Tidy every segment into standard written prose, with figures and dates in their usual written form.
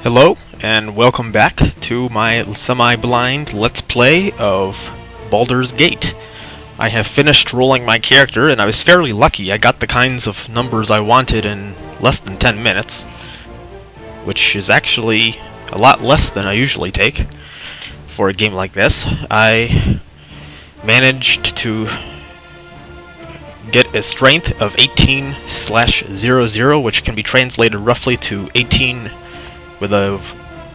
Hello, and welcome back to my semi-blind Let's Play of Baldur's Gate. I have finished rolling my character, and I was fairly lucky. I got the kinds of numbers I wanted in less than 10 minutes, which is actually a lot less than I usually take for a game like this. I managed to get a strength of 18/00, which can be translated roughly to 18 with an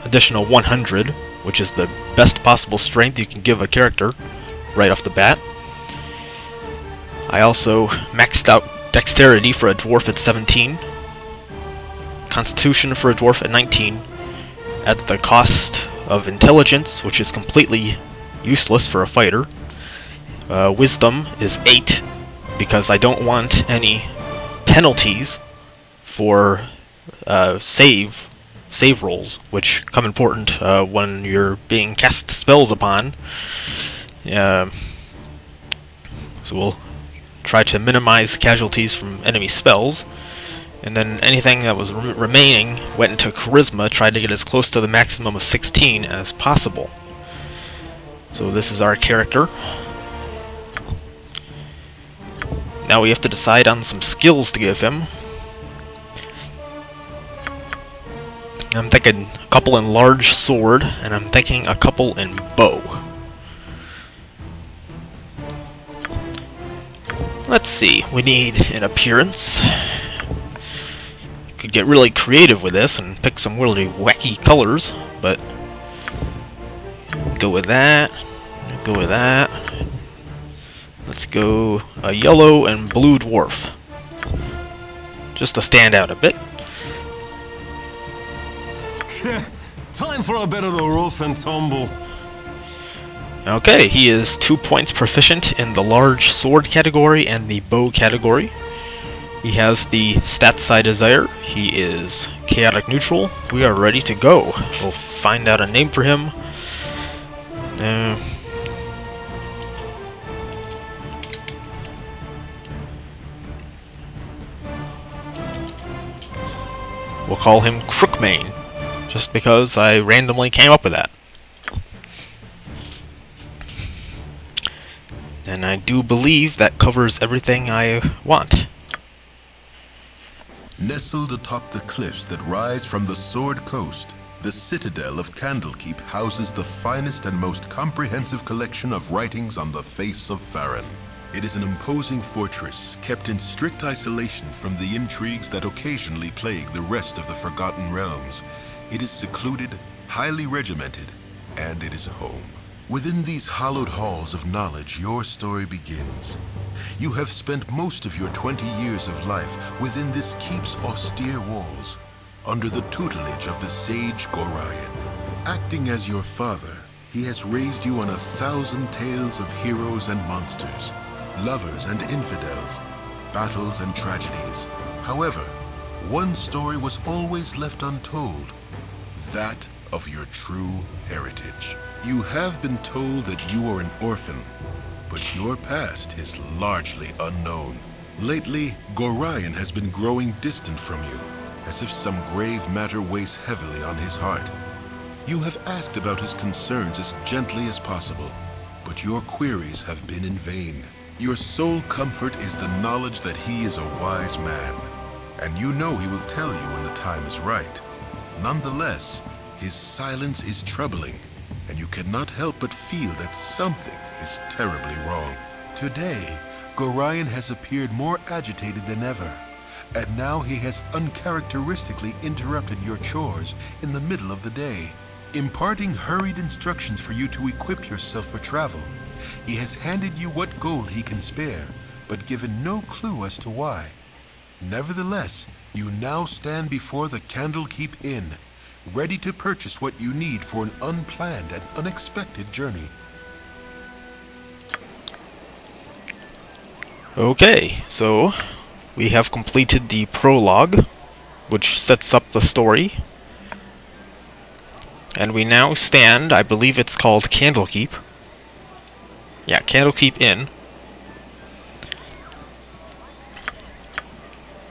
additional 100, which is the best possible strength you can give a character right off the bat. I also maxed out dexterity for a dwarf at 17, constitution for a dwarf at 19, at the cost of intelligence, which is completely useless for a fighter. Wisdom is 8, because I don't want any penalties for save rolls, which come important when you're being cast spells upon. So we'll try to minimize casualties from enemy spells, and then anything that was remaining went into charisma, tried to get as close to the maximum of 16 as possible. So this is our character. Now we have to decide on some skills to give him. I'm thinking a couple in large sword, and I'm thinking a couple in bow. Let's see, we need an appearance. Could get really creative with this and pick some really wacky colors, but go with that, go with that. Let's go a yellow and blue dwarf, just to stand out a bit. Time for a bit of the rough and tumble. Okay, he is 2 points proficient in the large sword category and the bow category. He has the stats I desire. He is chaotic neutral. We are ready to go. We'll find out a name for him. We'll call him Crookmane, just because I randomly came up with that. And I do believe that covers everything I want. Nestled atop the cliffs that rise from the Sword Coast, the citadel of Candlekeep houses the finest and most comprehensive collection of writings on the face of Farron. It is an imposing fortress, kept in strict isolation from the intrigues that occasionally plague the rest of the Forgotten Realms. It is secluded, highly regimented, and it is home. Within these hallowed halls of knowledge, your story begins. You have spent most of your 20 years of life within this keep's austere walls, under the tutelage of the sage Gorion. Acting as your father, he has raised you on 1,000 tales of heroes and monsters, lovers and infidels, battles and tragedies. However, one story was always left untold, that of your true heritage. You have been told that you are an orphan, but your past is largely unknown. Lately, Gorion has been growing distant from you, as if some grave matter weighs heavily on his heart. You have asked about his concerns as gently as possible, but your queries have been in vain. Your sole comfort is the knowledge that he is a wise man, and you know he will tell you when the time is right. Nonetheless, his silence is troubling, and you cannot help but feel that something is terribly wrong. Today, Gorion has appeared more agitated than ever, and now he has uncharacteristically interrupted your chores in the middle of the day, imparting hurried instructions for you to equip yourself for travel. He has handed you what gold he can spare, but given no clue as to why. Nevertheless, you now stand before the Candlekeep Inn, ready to purchase what you need for an unplanned and unexpected journey. Okay, so we have completed the prologue, which sets up the story. And we now stand, I believe it's called Candlekeep. Yeah, Candlekeep Inn.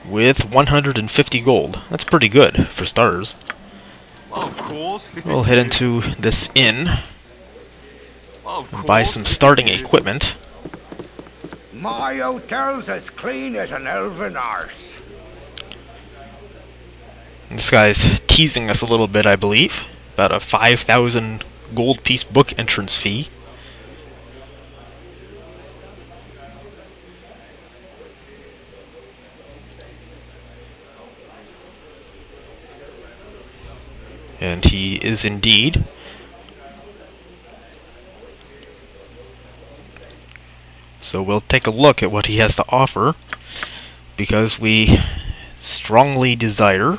With 150 gold. That's pretty good, for starters. Of course. We'll head into this inn Of and buy course. some starting equipment. My hotel's as clean as an elven arse. This guy's teasing us a little bit, I believe, about a 5,000 gold piece book entrance fee. And he is indeed. So we'll take a look at what he has to offer, because we strongly desire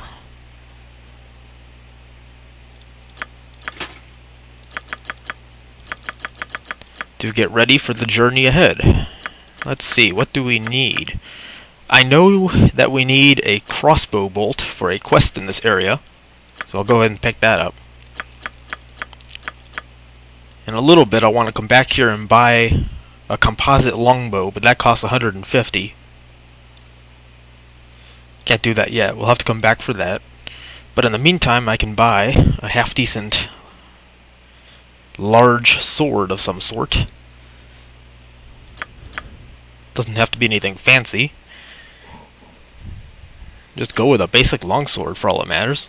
to get ready for the journey ahead. Let's see, what do we need? I know that we need a crossbow bolt for a quest in this area, so I'll go ahead and pick that up. In a little bit I want to come back here and buy a composite longbow, but that costs 150. Can't do that yet, we'll have to come back for that. But in the meantime I can buy a half-decent large sword of some sort. Doesn't have to be anything fancy. Just go with a basic longsword for all that matters.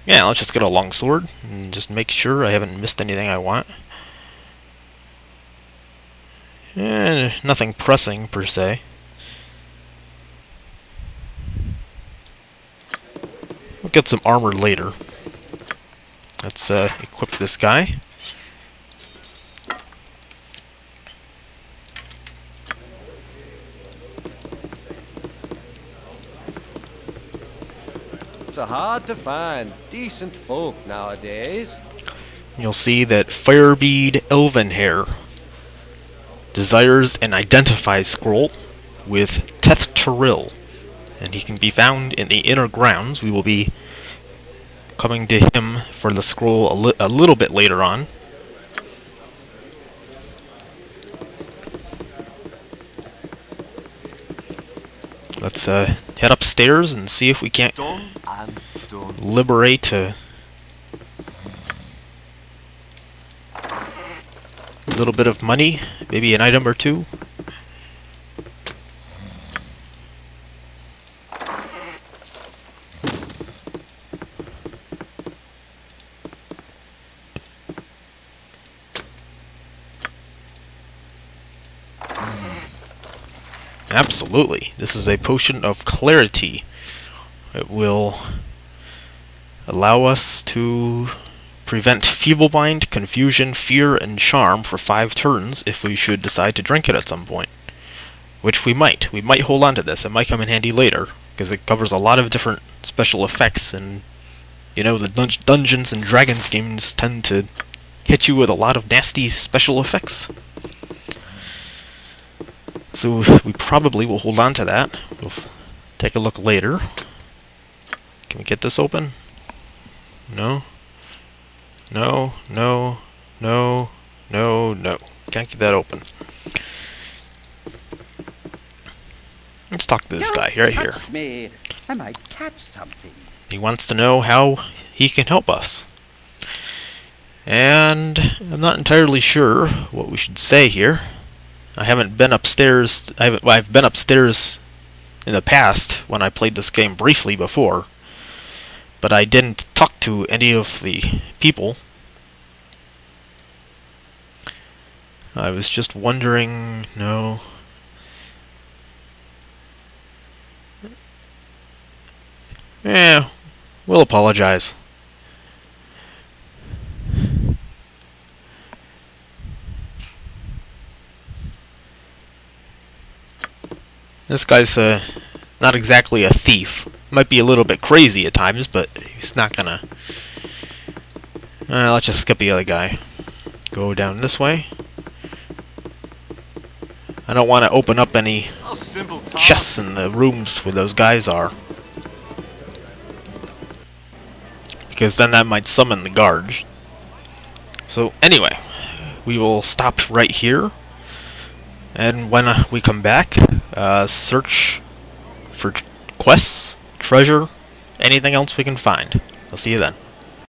Yeah, let's just get a longsword and just make sure I haven't missed anything I want. Nothing pressing per se. We'll get some armor later. Let's equip this guy. It's hard to find decent folk nowadays. You'll see that Firebead Elvenhair desires an identify scroll with Teth Teril, and he can be found in the inner grounds. We will be coming to him for the scroll a little bit later on. Let's head upstairs and see if we can't Done and done. liberate a little bit of money, maybe an item or two. Absolutely. This is a potion of clarity. It will allow us to prevent feeblebind, confusion, fear, and charm for 5 turns if we should decide to drink it at some point. Which we might. We might hold on to this. It might come in handy later, because it covers a lot of different special effects, and you know, the Dungeons and Dragons games tend to hit you with a lot of nasty special effects. So we probably will hold on to that. We'll take a look later. Can we get this open? No. No, no, no, no, no. Can't get that open. Let's talk to this guy right here. Touch me. I might catch something. He wants to know how he can help us. And I'm not entirely sure what we should say here. I haven't been upstairs. I've been upstairs in the past when I played this game briefly before, but I didn't talk to any of the people. I was just wondering. No. Yeah, we'll apologize. This guy's not exactly a thief. Might be a little bit crazy at times, but he's not gonna... let's just skip the other guy. Go down this way. I don't want to open up any A simple task. chests in the rooms where those guys are, because then that might summon the guards. So anyway, we will stop right here. And when we come back, search for quests, treasure, anything else we can find. I'll see you then.